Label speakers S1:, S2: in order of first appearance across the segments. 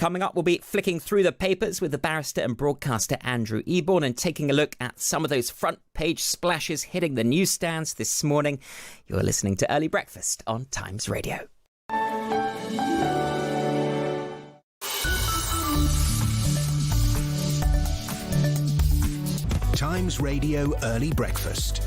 S1: Coming up, we'll be flicking through the papers with the barrister and broadcaster Andrew Eborn and taking a look at some of those front page splashes hitting the newsstands this morning. You're listening to Early Breakfast on Times Radio.
S2: Times Radio Early Breakfast.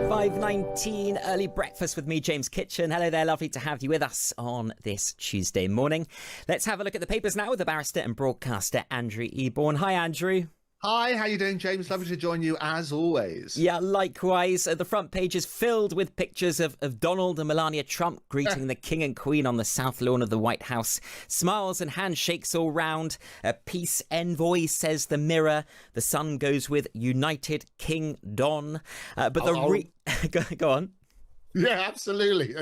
S1: 5:19 Early Breakfast with me, James Kitchin. Hello there, lovely to have you with us on this Tuesday morning. Let's have a look at the papers now with the barrister and broadcaster Andrew Eborn. Hi, Andrew.
S3: Hi, how you doing, James? Lovely to join you as always.
S1: Yeah, likewise. The front page is filled with pictures of Donald and Melania Trump greeting the King and Queen on the South Lawn of the White House. Smiles and handshakes all round. A peace envoy, says the Mirror. The Sun goes with United King Don. Go on.
S3: Yeah, absolutely.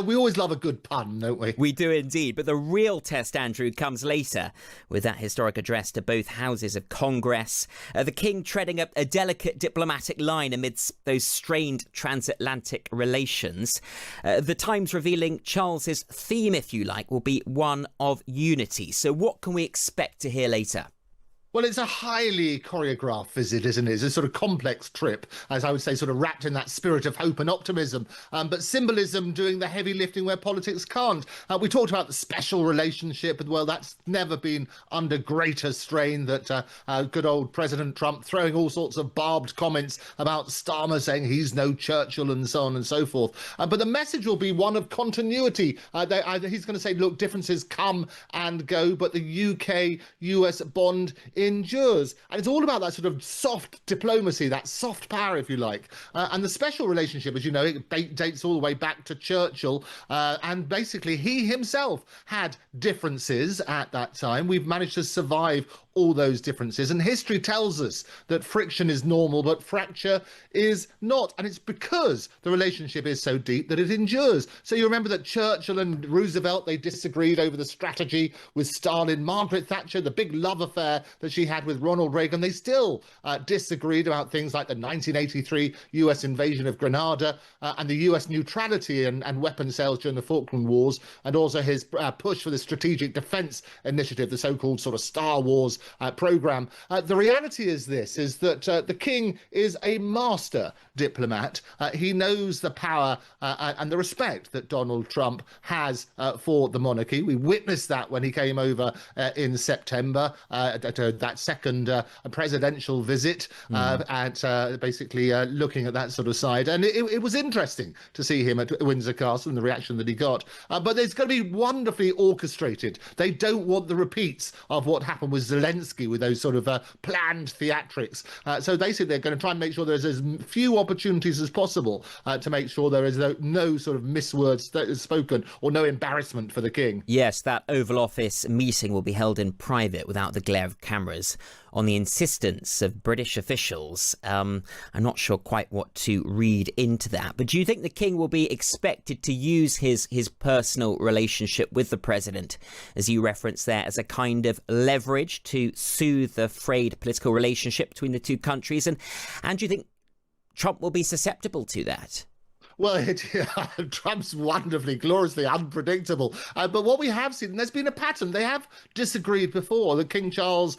S3: We always love a good pun, don't we?
S1: We do indeed. But the real test, Andrew, comes later with that historic address to both houses of Congress. The King treading a delicate diplomatic line amidst those strained transatlantic relations. The Times revealing Charles's theme, if you like, will be one of unity. So what can we expect to hear later?
S3: Well, it's a highly choreographed visit, isn't it? It's a sort of complex trip, as I would say, sort of wrapped in that spirit of hope and optimism. But symbolism doing the heavy lifting where politics can't. We talked about the special relationship. Well, that's never been under greater strain, that good old President Trump throwing all sorts of barbed comments about Starmer saying he's no Churchill and so on and so forth. But the message will be one of continuity. He's going to say, look, differences come and go, but the UK-US bond endures. And it's all about that sort of soft diplomacy, that soft power, if you like. And the special relationship, as you know, it dates all the way back to Churchill. And basically, he himself had differences at that time. We've managed to survive all those differences. And history tells us that friction is normal, but fracture is not. And it's because the relationship is so deep that it endures. So you remember that Churchill and Roosevelt, they disagreed over the strategy with Stalin. Margaret Thatcher, the big love affair that she had with Ronald Reagan, they still disagreed about things like the 1983 US invasion of Grenada and the US neutrality and weapon sales during the Falkland Wars, and also his push for the Strategic Defence Initiative, the so-called sort of Star Wars programme. The reality is that the King is a master diplomat. He knows the power and the respect that Donald Trump has for the monarchy. We witnessed that when he came over in September to that second presidential visit at basically looking at that sort of side. And it was interesting to see him at Windsor Castle and the reaction that he got. But it's going to be wonderfully orchestrated. They don't want the repeats of what happened with Zelensky, with those sort of planned theatrics. So they say they're going to try and make sure there's as few opportunities as possible to make sure there is no sort of miswords that is spoken or no embarrassment for the King.
S1: Yes, that Oval Office meeting will be held in private without the glare of cameras on the insistence of British officials. I'm not sure quite what to read into that. But do you think the King will be expected to use his personal relationship with the president, as you referenced there, as a kind of leverage to soothe the frayed political relationship between the two countries? And do you think Trump will be susceptible to that?
S3: Well, Trump's wonderfully, gloriously unpredictable. But what we have seen, there's been a pattern. They have disagreed before. The King Charles,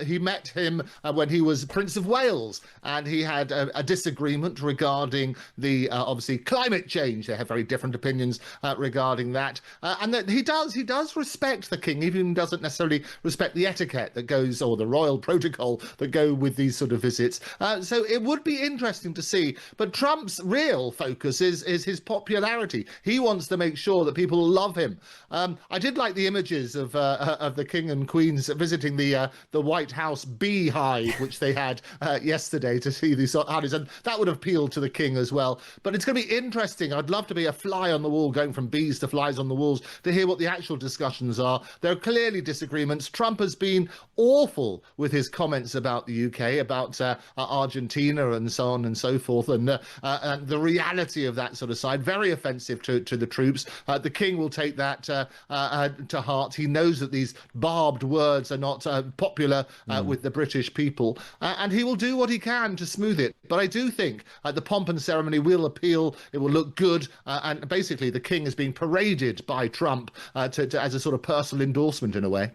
S3: he met him when he was Prince of Wales, and he had a disagreement regarding the, obviously, climate change. They have very different opinions regarding that. And that he does respect the King, even if he doesn't necessarily respect the etiquette that goes, or the royal protocol that go with these sort of visits. So it would be interesting to see. But Trump's real focus is his popularity. He wants to make sure that people love him. I did like the images of the King and Queens visiting the White House beehive, which they had yesterday, to see these artists, and that would appeal to the King as well. But it's going to be interesting. I'd love to be a fly on the wall, going from bees to flies on the walls, to hear what the actual discussions are. There are clearly disagreements. Trump has been awful with his comments about the UK, about Argentina and so on and so forth, and the reality of that sort of side, very offensive to the troops. The King will take that to heart. He knows that these barbed words are not popular with the British people, and he will do what he can to smooth it. But I do think the pomp and ceremony will appeal. It will look good, and basically the King is being paraded by Trump as a sort of personal endorsement in a way.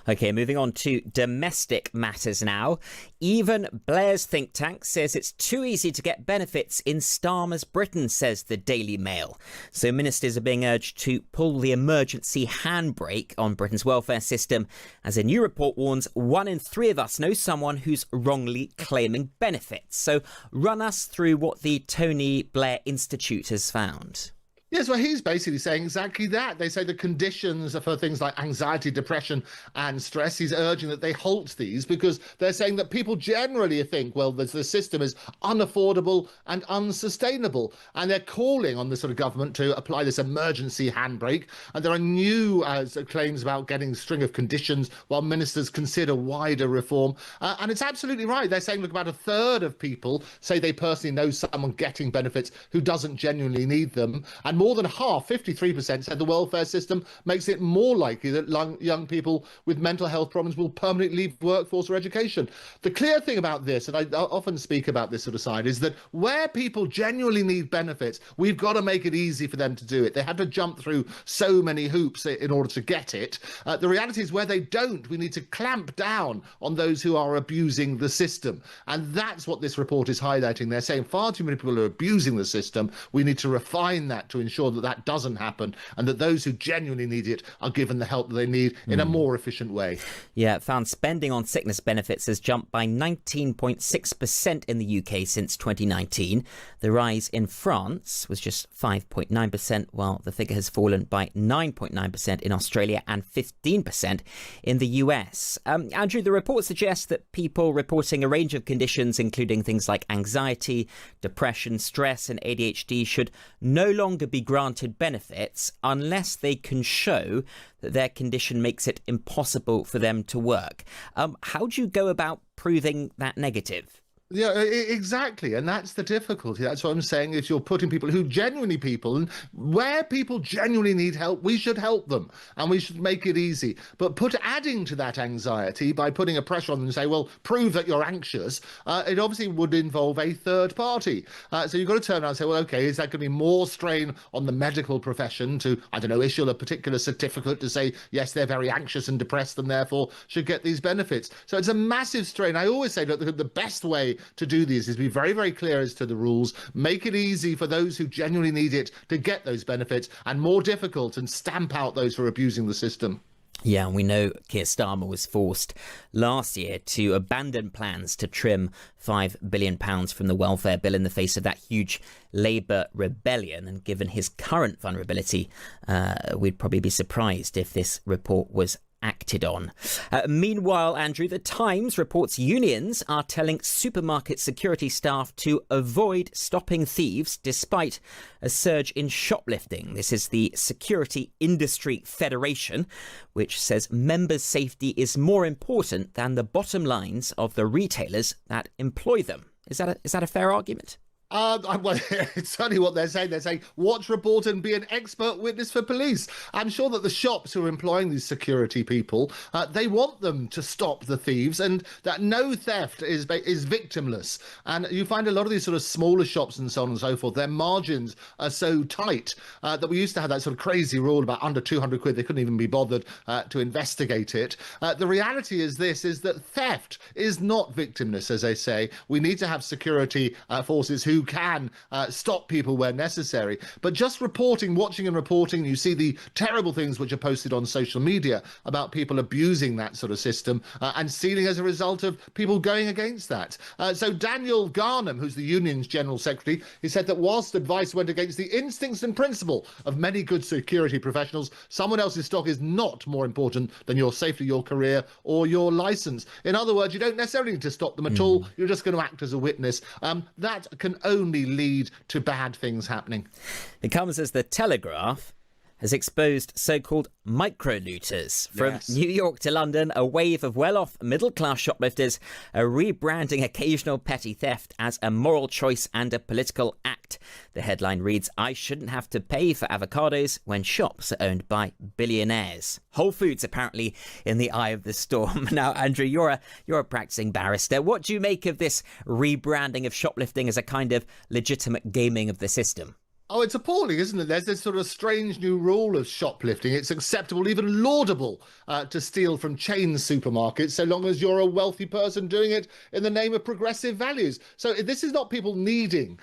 S1: OK, moving on to domestic matters now. Even Blair's think tank says it's too easy to get benefits in Starmer's Britain, says the Daily Mail. So ministers are being urged to pull the emergency handbrake on Britain's welfare system, as a new report warns 1 in 3 of us know someone who's wrongly claiming benefits. So run us through what the Tony Blair Institute has found.
S3: Yes, well, he's basically saying exactly that. They say the conditions for things like anxiety, depression and stress, he's urging that they halt these because they're saying that people generally think, well, the system is unaffordable and unsustainable. And they're calling on the sort of government to apply this emergency handbrake. And there are new claims about getting a string of conditions while ministers consider wider reform. And it's absolutely right. They're saying, look, about a third of people say they personally know someone getting benefits who doesn't genuinely need them. And more than half, 53%, said the welfare system makes it more likely that young people with mental health problems will permanently leave workforce or education. The clear thing about this, and I often speak about this sort of side, is that where people genuinely need benefits, we've got to make it easy for them to do it. They had to jump through so many hoops in order to get it. The reality is where they don't, we need to clamp down on those who are abusing the system. And that's what this report is highlighting. They're saying far too many people are abusing the system. We need to refine that to ensure that that doesn't happen and that those who genuinely need it are given the help that they need in a more efficient way.
S1: Yeah, it found spending on sickness benefits has jumped by 19.6% in the UK since 2019. The rise in France was just 5.9%, while the figure has fallen by 9.9% in Australia and 15% in the US. Andrew, the report suggests that people reporting a range of conditions, including things like anxiety, depression, stress and ADHD, should no longer be granted benefits unless they can show that their condition makes it impossible for them to work. How do you go about proving that negative?
S3: Yeah, exactly. And that's the difficulty. That's what I'm saying. If you're putting people who genuinely and where people genuinely need help, we should help them and we should make it easy. But adding to that anxiety by putting a pressure on them and say, well, prove that you're anxious, it obviously would involve a third party. So you've got to turn around and say, well, OK, is that going to be more strain on the medical profession to, I don't know, issue a particular certificate to say, yes, they're very anxious and depressed and therefore should get these benefits. So it's a massive strain. I always say that the best way to do these is be very, very clear as to the rules, make it easy for those who genuinely need it to get those benefits, and more difficult and stamp out those who are abusing the system.
S1: Yeah, and we know Keir Starmer was forced last year to abandon plans to trim £5 billion from the welfare bill in the face of that huge Labour rebellion. And given his current vulnerability, we'd probably be surprised if this report was acted on. Meanwhile, Andrew, the Times reports unions are telling supermarket security staff to avoid stopping thieves despite a surge in shoplifting. This is the Security Industry Federation, which says members' safety is more important than the bottom lines of the retailers that employ them. Is that a fair argument?
S3: Well, it's certainly what they're saying. They're saying, watch, report and be an expert witness for police. I'm sure that the shops who are employing these security people, they want them to stop the thieves and that no theft is victimless. And you find a lot of these sort of smaller shops and so on and so forth, their margins are so tight that we used to have that sort of crazy rule about under 200 quid. They couldn't even be bothered to investigate it. The reality is that theft is not victimless, as they say. We need to have security forces who can stop people where necessary. But just watching and reporting, you see the terrible things which are posted on social media about people abusing that sort of system and stealing as a result of people going against that. So Daniel Garnham, who's the union's general secretary, he said that whilst advice went against the instincts and principle of many good security professionals, someone else's stock is not more important than your safety, your career or your license. In other words, you don't necessarily need to stop them at all. You're just going to act as a witness. That can only lead to bad things happening.
S1: It comes as the Telegraph has exposed so-called micro-looters. From New York to London, a wave of well-off middle-class shoplifters are rebranding occasional petty theft as a moral choice and a political act. The headline reads, "I shouldn't have to pay for avocados when shops are owned by billionaires." Whole Foods apparently in the eye of the storm. Now, Andrew, you're a practicing barrister. What do you make of this rebranding of shoplifting as a kind of legitimate gaming of the system?
S3: Oh, it's appalling, isn't it? There's this sort of strange new rule of shoplifting. It's acceptable, even laudable, to steal from chain supermarkets, so long as you're a wealthy person doing it in the name of progressive values. So this is not people needing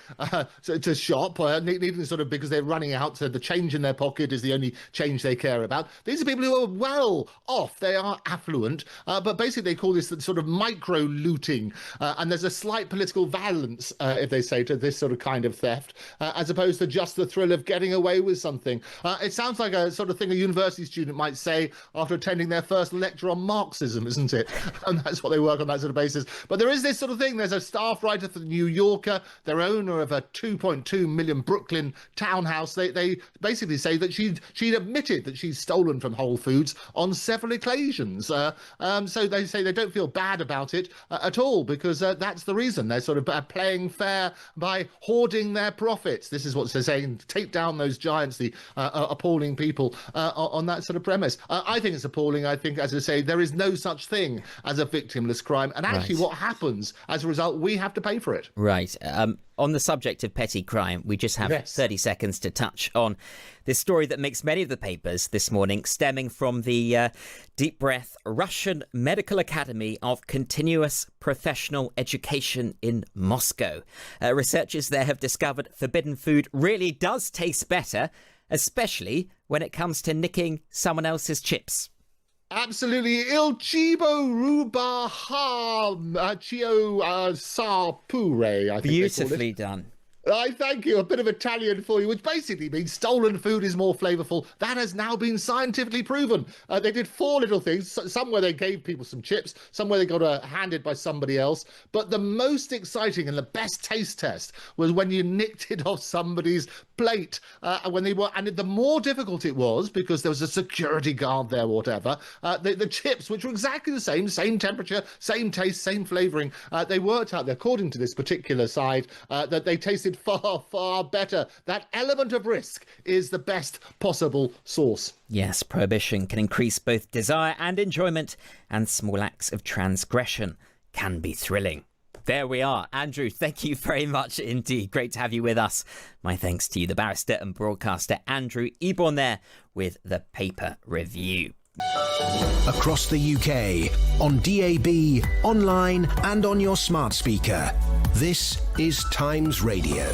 S3: to shop, needing sort of because they're running out, so the change in their pocket is the only change they care about. These are people who are well off. They are affluent, but basically they call this sort of micro looting, and there's a slight political valence, if they say, to this sort of kind of theft, as opposed to just the thrill of getting away with something. It sounds like a sort of thing a university student might say after attending their first lecture on Marxism, isn't it? And that's what they work on, that sort of basis. But there is this sort of thing. There's a staff writer for the New Yorker, their owner of a 2.2 million Brooklyn townhouse. They basically say that she'd admitted that she'd stolen from Whole Foods on several occasions. So they say they don't feel bad about it at all, because that's the reason. They're sort of playing fair by hoarding their profits. This is what they're saying, take down those giants, the appalling people, on that sort of premise. I think it's appalling. I think, as I say, there is no such thing as a victimless crime. And actually what happens as a result, we have to pay for it.
S1: Right. On the subject of petty crime, we just have 30 seconds to touch on this story that makes many of the papers this morning, stemming from the deep breath Russian Medical Academy of Continuous Professional Education in Moscow. Researchers there have discovered forbidden food really does taste better, especially when it comes to nicking someone else's chips.
S3: Absolutely. Il cibo rubaha chio sa pure, I think.
S1: Beautifully done.
S3: I thank you. A bit of Italian for you, which basically means stolen food is more flavourful. That has now been scientifically proven. They did 4 little things. Some where they gave people some chips, some where they got handed by somebody else. But the most exciting and the best taste test was when you nicked it off somebody's plate. And the more difficult it was, because there was a security guard there or whatever, the chips, which were exactly the same temperature, same taste, same flavouring, they worked out, according to this particular side, that they tasted far, far better. That element of risk is the best possible source.
S1: Yes, prohibition can increase both desire and enjoyment, and small acts of transgression can be thrilling. There we are. Andrew, thank you very much indeed. Great to have you with us. My thanks to you, the barrister and broadcaster Andrew Eborn there with the paper review.
S2: Across the UK, on DAB, online and on your smart speaker. This is Times Radio.